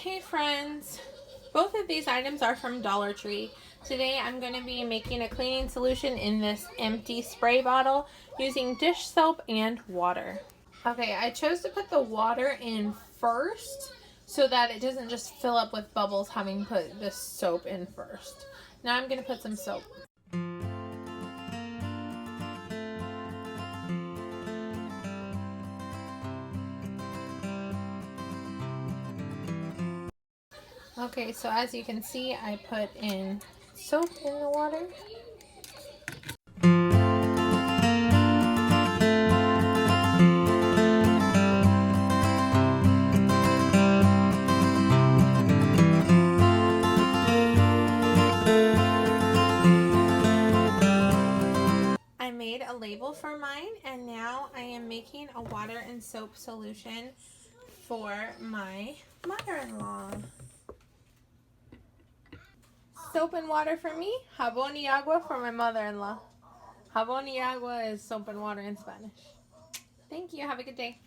Hey friends, both of these items are from Dollar Tree. Today I'm going to be making a cleaning solution in this empty spray bottle using dish soap and water. Okay, I chose to put the water in first so that it doesn't just fill up with bubbles having put the soap in first. Now I'm going to put some soap. Okay, so as you can see, I put in soap in the water. I made a label for mine, and now I am making a water and soap solution for my mother-in-law. Soap and water for me, jabón y agua for my mother-in-law. Jabón y agua is soap and water in Spanish. Thank you. Have a good day.